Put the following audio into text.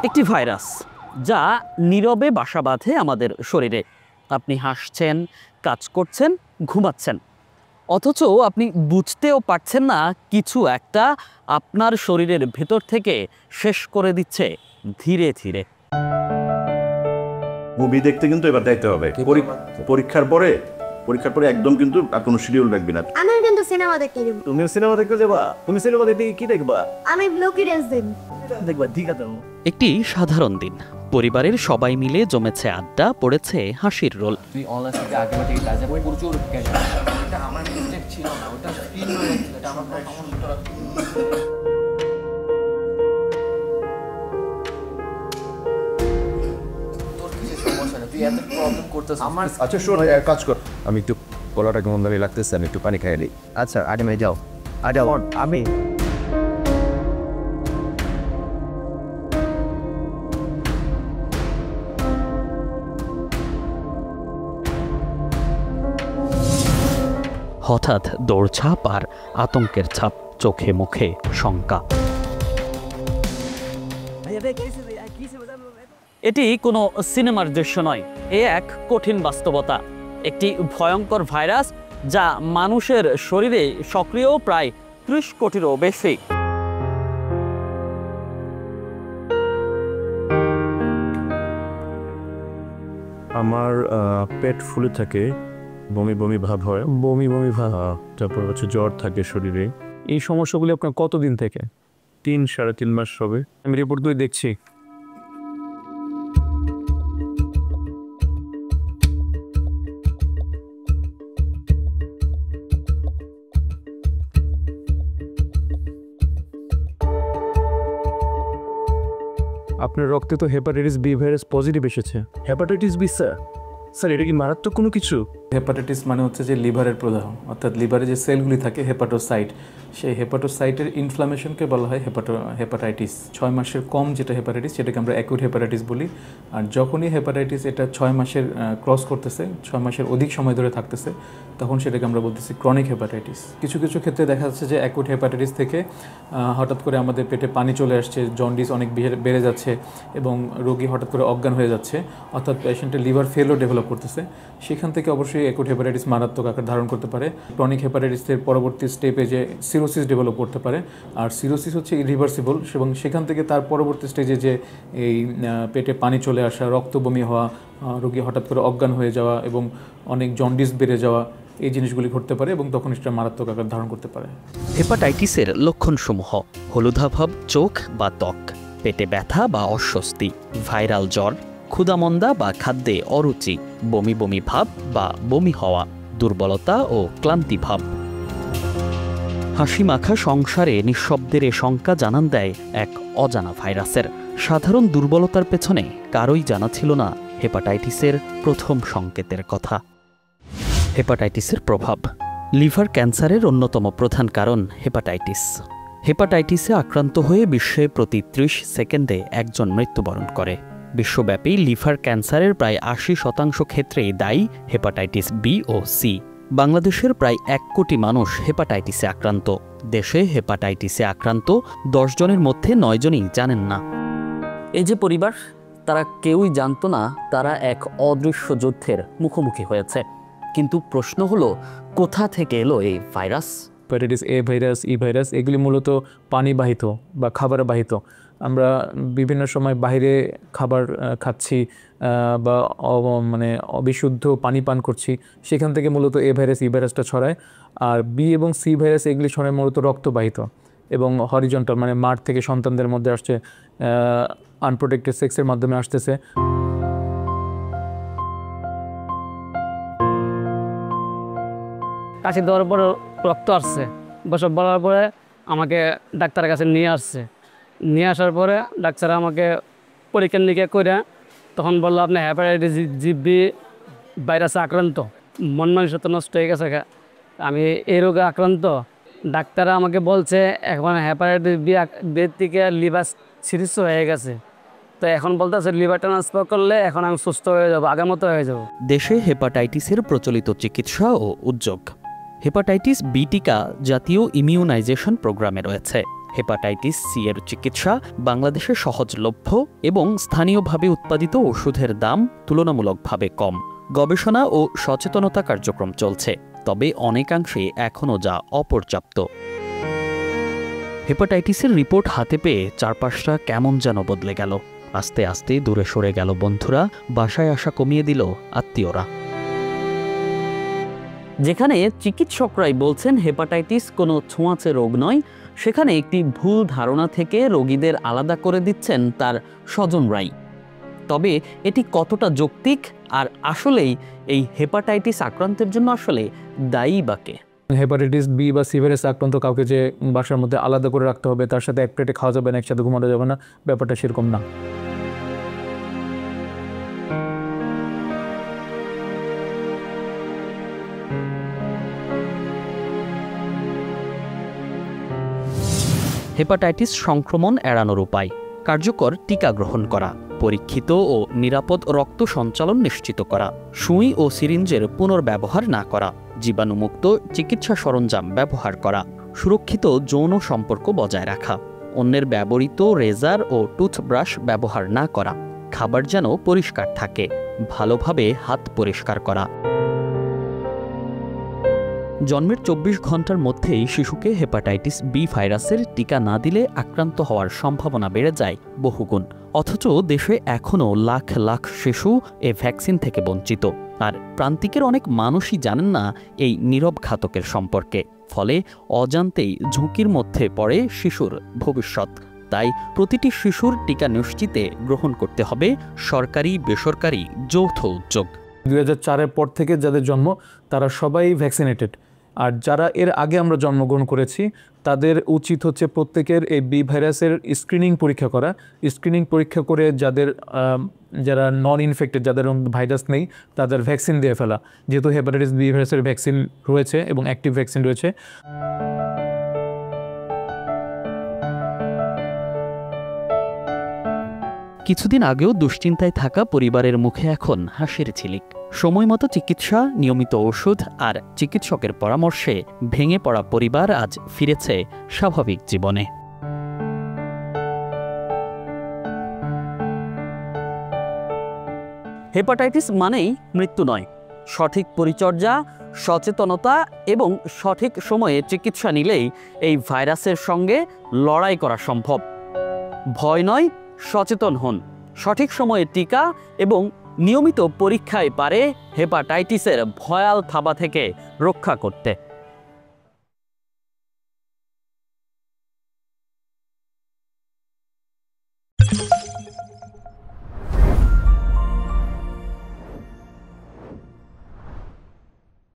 একটি ভাইরাস যা নীরবে বাসা বাঁধে আমাদের শরীরে। আপনি হাসছেন, কাজ করছেন, ঘুমাচ্ছেন, অথচ আপনি বুঝতেও পারছেন না কিছু একটা আপনার শরীরের ভেতর থেকে শেষ করে দিচ্ছে ধীরে ধীরে। মুভি দেখতে কিন্তু এবার দেখতে হবে পরীক্ষার পরে একদম কিন্তু আর কোনো শিডিউল রাখবি না। আমি কিন্তু সিনেমা দেখতে যাব। তুমি সিনেমা দেখতে যাবা? তুমি সিনেমা দেখতে কি দেখবা? আমি ব্লকি ড্যান্স দেখবা। ঠিক আছে। একটি সাধারণ দিন, পরিবারের সবাই মিলে জমেছে আড্ডা, পড়েছে হাসির রোল। তুই অনলাইন থেকে আগে থেকে কাজে প্রচুর ক্যাশ। এটা আমার মিস্টেক ছিল না, ওটা স্ক্রিন হয়ে গেছিল, এটা আমার আচ্ছা শোন, এক কাজ কর, আমি একটু গলাটা কেমন দাঁড়ি লাগতেছে, আমি একটু পানি খাই নিই। আচ্ছা আডে যাও। আমি হঠাৎ দৌড়ঝাঁপ আর আতঙ্কের ছাপ, চোখে মুখে শঙ্কা। এটি কোনো সিনেমার দৃশ্য নয়, এ এক কঠিন বাস্তবতা। একটি ভয়ঙ্কর ভাইরাস যা মানুষের শরীরে সক্রিয় প্রায় 30 কোটিরও বেশি। আমার পেট ফুলে থাকে, বমি বমি ভাব হয়, তারপর হচ্ছে জ্বর থাকে শরীরে। এই সমস্যাগুলি আপনার কতদিন থেকে? 3-3.5 মাস হবে। আমি রিপোর্টগুলি দেখছি। আপনার রক্তে তো হেপাটাইটিস বি ভাইরাস পজিটিভ এসেছে। Hepatitis B sir? স্যার এটা কি মারাত্মক কোনো কিছু? হেপাটাইটিস মানে হচ্ছে যে লিভারের প্রদাহ, অর্থাৎ লিভারে যে সেলগুলি থাকে হেপাটোসাইট, সেই হেপাটোসাইটের ইনফ্লামেশনকে বলা হয় হেপাটাইটিস। 6 মাসের কম যেটা হেপাটাইটিস সেটাকে আমরা অ্যাকুট হেপাটাইটিস বলি। আর যখনই হেপাটাইটিস এটা 6 মাসের ক্রস করতেছে, 6 মাসের অধিক সময় ধরে থাকতেছে, তখন সেটাকে আমরা বলতেছি ক্রনিক হেপাটাইটিস। কিছু কিছু ক্ষেত্রে দেখা যাচ্ছে যে অ্যাকুট হেপাটাইটিস থেকে হঠাৎ করে আমাদের পেটে পানি চলে আসছে, জন্ডিস অনেক বেড়ে যাচ্ছে এবং রোগী হঠাৎ করে অজ্ঞান হয়ে যাচ্ছে, অর্থাৎ পেশেন্টের লিভার ফেলও ডেভেলপ করতেছে। সেখান থেকে অবশ্যই অ্যাকুট হেপাটাইটিস মারাত্মক আকার ধারণ করতে পারে। ক্রনিক হেপাটাইটিসের পরবর্তী স্টেপে যে সিরোসিস ডেভেলপ করতে পারে, আর সিরোসিস হচ্ছে ইরিভার্সিবল, এবং সেখান থেকে তার পরবর্তী স্টেজে যে এই পেটে পানি চলে আসা, রক্ত বমি হওয়া, রোগী হঠাৎ করে অজ্ঞান হয়ে যাওয়া এবং অনেক জন্ডিস বেড়ে যাওয়া, এই জিনিসগুলি ঘটতে পারে এবং তখন সেটা মারাত্মক আকার ধারণ করতে পারে। হেপাটাইটিসের লক্ষণসমূহ: হলুদাভ চোখ বা ত্বক, পেটে ব্যথা বা অস্বস্তি, ভাইরাল জ্বর, ক্ষুধামন্দা বা খাদ্যে অরুচি, বমি বমি ভাব বা বমি হওয়া, দুর্বলতা ও ক্লান্তি ভাব। হাসি মাখা সংসারে নিঃশব্দের এ শঙ্কা জানান দেয় এক অজানা ভাইরাসের। সাধারণ দুর্বলতার পেছনে কারোই জানা ছিল না হেপাটাইটিসের প্রথম সংকেতের কথা। হেপাটাইটিসের প্রভাব: লিভার ক্যান্সারের অন্যতম প্রধান কারণ হেপাটাইটিস। হেপাটাইটিসে আক্রান্ত হয়ে বিশ্বে প্রতি 30 সেকেন্ডে একজন মৃত্যুবরণ করে। বিশ্বব্যাপী লিভার ক্যান্সারের প্রায় 80% ক্ষেত্রেই দায়ী হেপাটাইটিস বি ও সি। বাংলাদেশের প্রায় 1 কোটি মানুষ হেপাটাইটিসে আক্রান্ত। দেশে হেপাটাইটিসে আক্রান্ত 10 জনের মধ্যে 9 জনই জানেন না। এই যে পরিবার, তারা কেউই জানতো না তারা এক অদৃশ্য যুদ্ধের মুখোমুখি হয়েছে। কিন্তু প্রশ্ন হলো, কোথা থেকে এলো এই virus? Hepatitis A virus, E virus, এগুলি মূলত পানিবাহিত বা খাবারবাহিত। আমরা বিভিন্ন সময় বাইরে খাবার খাচ্ছি বা মানে অবিশুদ্ধ পানি পান করছি, সেখান থেকে মূলত এ ভাইরাস, ই ভাইরাসটা ছড়ায়। আর বি এবং সি ভাইরাস এগুলি ছড়ায় মূলত রক্তবাহিত এবং হরিজন্টাল, মানে মাঠ থেকে সন্তানদের মধ্যে আসছে, আনপ্রোটেক্টেড সেক্সের মাধ্যমে আসতেছে। কাশি দেওয়ার পরে রক্ত আসছে, বসব বলার পরে আমাকে ডাক্তারের কাছে নিয়ে আসার পরে ডাক্তার আমাকে পরীক্ষা নিরীক্ষা করে তখন বললো আপনি হেপাটাইটিস বি ভাইরাসে আক্রান্ত, মন মানসিকতা নষ্ট হয়ে গেছে। আমি এই রোগে আক্রান্ত। ডাক্তার আমাকে বলছে এখন হেপাটাইটিস বি থেকে লিভার সিরিজ হয়ে গেছে, তো এখন বলতেছে লিভার ট্রান্সফার করলে এখন আমি সুস্থ হয়ে যাবো, আগের মতো হয়ে যাব। দেশে হেপাটাইটিসের প্রচলিত চিকিৎসা ও উদ্যোগ: হেপাটাইটিস বি টিকা জাতীয় ইমিউনাইজেশন প্রোগ্রামে রয়েছে। হেপাটাইটিস সি এর চিকিৎসা বাংলাদেশে সহজলভ্য এবং স্থানীয়ভাবে উৎপাদিত ওষুধের দাম তুলনামূলকভাবে কম। গবেষণা ও সচেতনতা কার্যক্রম চলছে, তবে অনেকাংশে এখনও যা অপর্যাপ্ত। হেপাটাইটিসের রিপোর্ট হাতে পেয়ে চারপাশটা কেমন যেন বদলে গেল। আস্তে আস্তে দূরে সরে গেল বন্ধুরা, বাসায় আসা কমিয়ে দিল আত্মীয়রা। যেখানে চিকিৎসকরাই বলছেন হেপাটাইটিস কোনো ছোঁয়াচে রোগ নয়, সেখানে একটি ভুল ধারণা থেকে রোগীদের আলাদা করে দিচ্ছেন তার স্বজনরাই। তবে এটি কতটা যৌক্তিক, আর আসলেই এই হেপাটাইটিস আক্রান্তের জন্য আসলে দায়ী বা কে? হেপাটাইটিস বি বা সি ভাইরাস আক্রান্ত কাউকে যে বাসার মধ্যে আলাদা করে রাখতে হবে, তার সাথে এক প্লেটে খাওয়া যাবে না, একসাথে ঘুমানো যাবে না, ব্যাপারটা সেরকম না। হেপাটাইটিস সংক্রমণ এড়ানোর উপায়: কার্যকর টিকা গ্রহণ করা, পরীক্ষিত ও নিরাপদ রক্ত সঞ্চালন নিশ্চিত করা, সুই ও সিরিঞ্জের পুনর্ব্যবহার না করা, জীবাণুমুক্ত চিকিৎসা সরঞ্জাম ব্যবহার করা, সুরক্ষিত যৌন সম্পর্ক বজায় রাখা, অন্যের ব্যবহৃত রেজার ও টুথব্রাশ ব্যবহার না করা, খাবার যেন পরিষ্কার থাকে, ভালোভাবে হাত পরিষ্কার করা। জন্মের ২৪ ঘন্টার মধ্যেই শিশুকে হেপাটাইটিস বি ভাইরাসের টিকা না দিলে আক্রান্ত হওয়ার সম্ভাবনা বেড়ে যায় বহুগুণ। অথচ দেশে এখনও লাখ লাখ শিশু এ ভ্যাকসিন থেকে বঞ্চিত, আর প্রান্তিকের অনেক মানুষই জানেন না এই নীরব ঘাতকের সম্পর্কে। ফলে অজান্তেই ঝুঁকির মধ্যে পড়ে শিশুর ভবিষ্যৎ। তাই প্রতিটি শিশুর টিকা নিশ্চিতে গ্রহণ করতে হবে সরকারি বেসরকারি যৌথ উদ্যোগ। ২০০৪-এর পর থেকে যাদের জন্ম তারা সবাই ভ্যাকসিনেটেড, আর যারা এর আগে আমরা জন্মগ্রহণ করেছি তাদের উচিত হচ্ছে প্রত্যেকের এই বি ভাইরাসের স্ক্রিনিং পরীক্ষা করা। স্ক্রিনিং পরীক্ষা করে যারা নন ইনফেক্টেড, যাদের ভাইরাস নেই, তাদের ভ্যাকসিন দিয়ে ফেলা, যেহেতু হেপাটাইটিস বি ভাইরাসের ভ্যাকসিন রয়েছে এবং অ্যাক্টিভ ভ্যাকসিন রয়েছে। কিছুদিন আগেও দুশ্চিন্তায় থাকা পরিবারের মুখে এখন হাসির ঝিলিক। সময়মতো চিকিৎসা, নিয়মিত ওষুধ আর চিকিৎসকের পরামর্শে ভেঙে পড়া পরিবার আজ ফিরেছে স্বাভাবিক জীবনে। হেপাটাইটিস মানেই মৃত্যু নয়। সঠিক পরিচর্যা, সচেতনতা এবং সঠিক সময়ে চিকিৎসা নিলেই এই ভাইরাসের সঙ্গে লড়াই করা সম্ভব। ভয় নয়, সচেতন হন। সঠিক সময়ে টিকা এবং নিয়মিত পরীক্ষায় পারে হেপাটাইটিসের ভয়াল থাবা থেকে রক্ষা করতে।